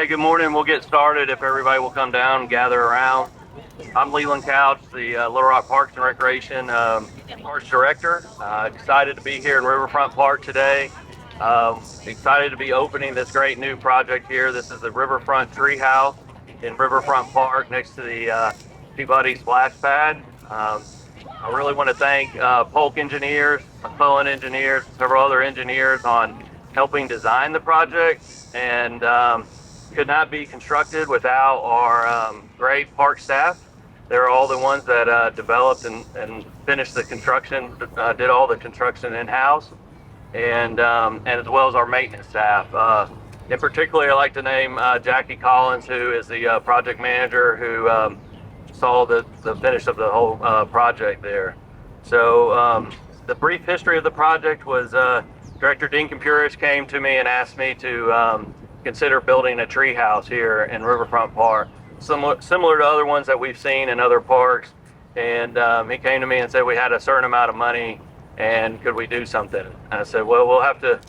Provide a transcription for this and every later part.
Okay, good morning. We'll get started if everybody will come down and gather around. I'm Leland Couch, the Little Rock Parks and Recreation Parks Director. Excited to be here in Riverfront Park today. Excited to be opening this great new project here. This is the Riverfront Treehouse in Riverfront Park next to the Peabody Splash Pad. I really want to thank Polk Engineers, McClellan Engineers, several other engineers on helping design the project, and could not be constructed without our great park staff. They're all the ones that developed and finished the construction, did all the construction in-house, and as well as our maintenance staff. In particular, I'd like to name Jackie Collins, who is the project manager who saw the finish of the whole project there. So the brief history of the project was Director Dean Compuris came to me and asked me to consider building a tree house here in Riverfront Park, similar to other ones that we've seen in other parks. And he came to me and said we had a certain amount of money and could we do something? And I said, well, we'll have to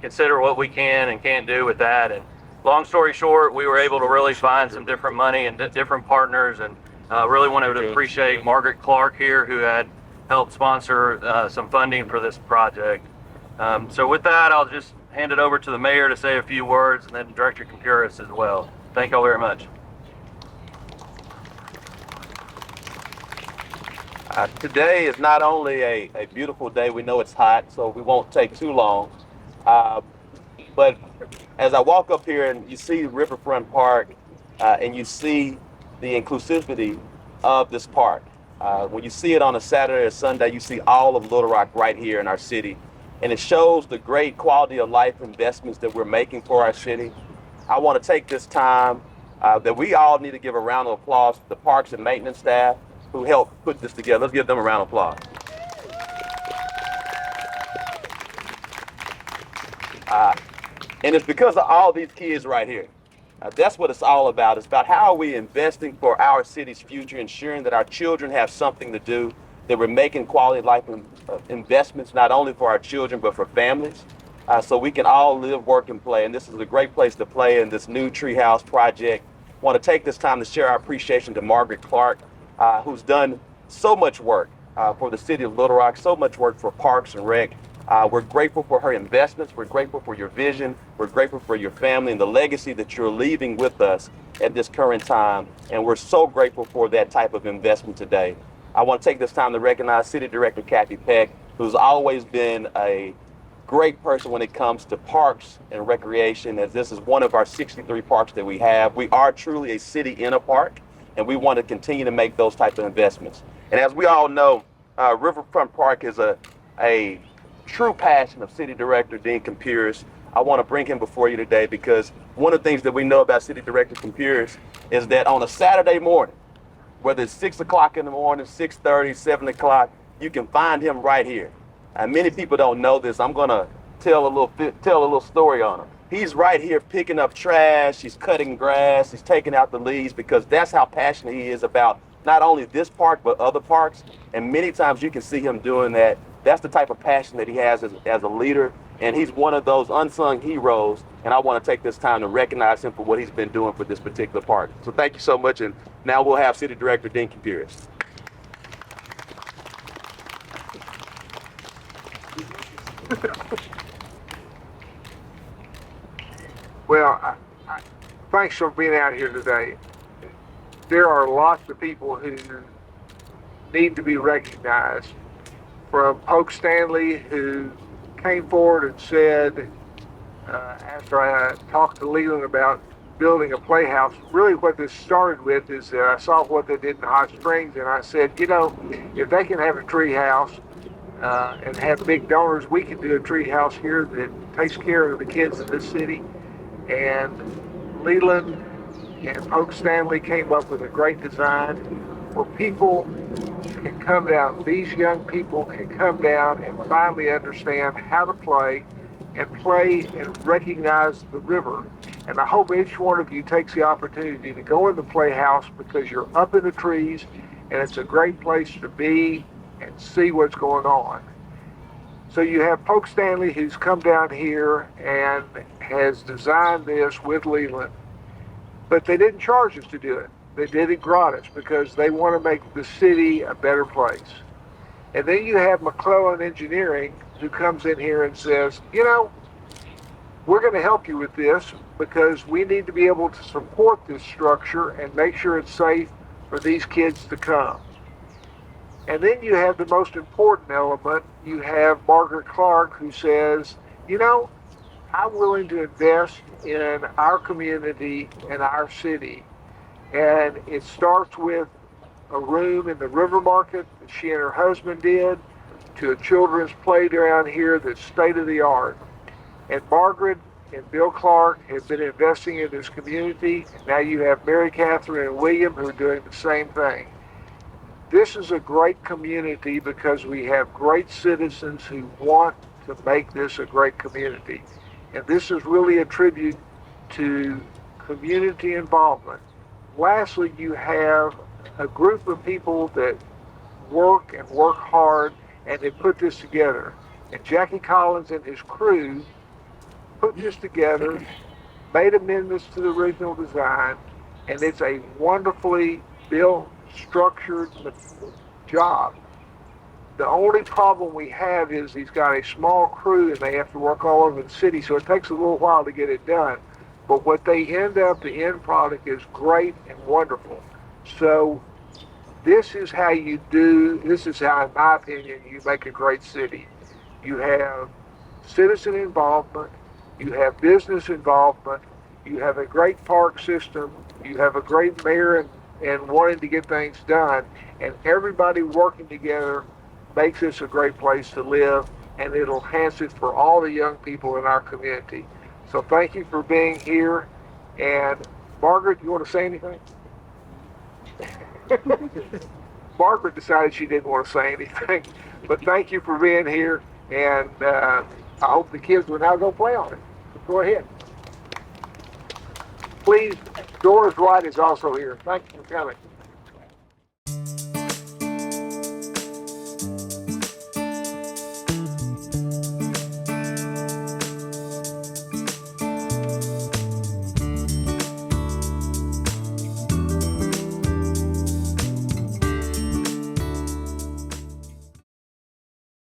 consider what we can and can't do with that. And long story short, we were able to really find some different money and different partners, and really wanted to appreciate Margaret Clark here, who had helped sponsor some funding for this project. So with that, I'll just hand it over to the mayor to say a few words, and then Director Compuris as well. Thank you all very much. Today is not only a beautiful day, we know it's hot, so we won't take too long. But as I walk up here and you see Riverfront Park and you see the inclusivity of this park, when you see it on a Saturday or Sunday, you see all of Little Rock right here in our city. And it shows the great quality of life investments that we're making for our city. I want to take this time that we all need to give a round of applause to the parks and maintenance staff who helped put this together. Let's give them a round of applause. And it's because of all these kids right here. That's what it's all about. It's about how are we investing for our city's future, ensuring that our children have something to do, that we're making quality life investments, not only for our children, but for families, so we can all live, work, and play. And this is a great place to play in this new treehouse project. I want to take this time to share our appreciation to Margaret Clark, who's done so much work for the city of Little Rock, so much work for Parks and Rec. We're grateful for her investments. We're grateful for your vision. We're grateful for your family and the legacy that you're leaving with us at this current time. And we're so grateful for that type of investment today. I want to take this time to recognize City Director Kathy Peck, who's always been a great person when it comes to parks and recreation, as this is one of our 63 parks that we have. We are truly a city in a park, and we want to continue to make those type of investments. And as we all know, Riverfront Park is a true passion of City Director Dean Compuris. I want to bring him before you today because one of the things that we know about City Director Compuris is that on a Saturday morning, whether it's 6 o'clock in the morning, 6:30, 7 o'clock, you can find him right here. And many people don't know this. I'm going to tell a little story on him. He's right here picking up trash, he's cutting grass, he's taking out the leaves, because that's how passionate he is about not only this park, but other parks. And many times you can see him doing that. That's the type of passion that he has as a leader. And he's one of those unsung heroes. And I want to take this time to recognize him for what he's been doing for this particular park. So thank you so much. And now we'll have City Director Dean Compuris. Well, thanks for being out here today. There are lots of people who need to be recognized. From Polk Stanley, who came forward and said, after I talked to Leland about building a playhouse, really what this started with is that I saw what they did in Hot Springs, and I said, you know, if they can have a tree house and have big donors, we can do a tree house here that takes care of the kids of this city. And Leland and Polk Stanley came up with a great design where people can come down, these young people can come down and finally understand how to play and recognize the river. And I hope each one of you takes the opportunity to go in the playhouse, because you're up in the trees and it's a great place to be and see what's going on. So you have Polk Stanley, who's come down here and has designed this with Leland. But they didn't charge us to do it. They did it gratis because they want to make the city a better place. And then you have McClellan Engineering who comes in here and says, you know, we're going to help you with this because we need to be able to support this structure and make sure it's safe for these kids to come. And then you have the most important element. You have Margaret Clark who says, you know, I'm willing to invest in our community and our city. And it starts with a room in the River Market that she and her husband did, to a children's playground here that's state of the art. And Margaret and Bill Clark have been investing in this community. Now you have Mary Catherine and William who are doing the same thing. This is a great community because we have great citizens who want to make this a great community. And this is really a tribute to community involvement. Lastly, you have a group of people that work and work hard, and they put this together. And Jackie Collins and his crew put this together, made amendments to the original design, and it's a wonderfully built, structured job. The only problem we have is he's got a small crew and they have to work all over the city, so it takes a little while to get it done. But what they end up, the end product is great and wonderful. So this is how, in my opinion, you make a great city. You have citizen involvement, you have business involvement, you have a great park system, you have a great mayor and wanting to get things done, and everybody working together makes this a great place to live, and it'll enhance it for all the young people in our community. So thank you for being here. And Margaret, you want to say anything? Margaret decided she didn't want to say anything, but thank you for being here, and I hope the kids will now go play on it. Go ahead. Please, Doris Wright is also here. Thank you for coming.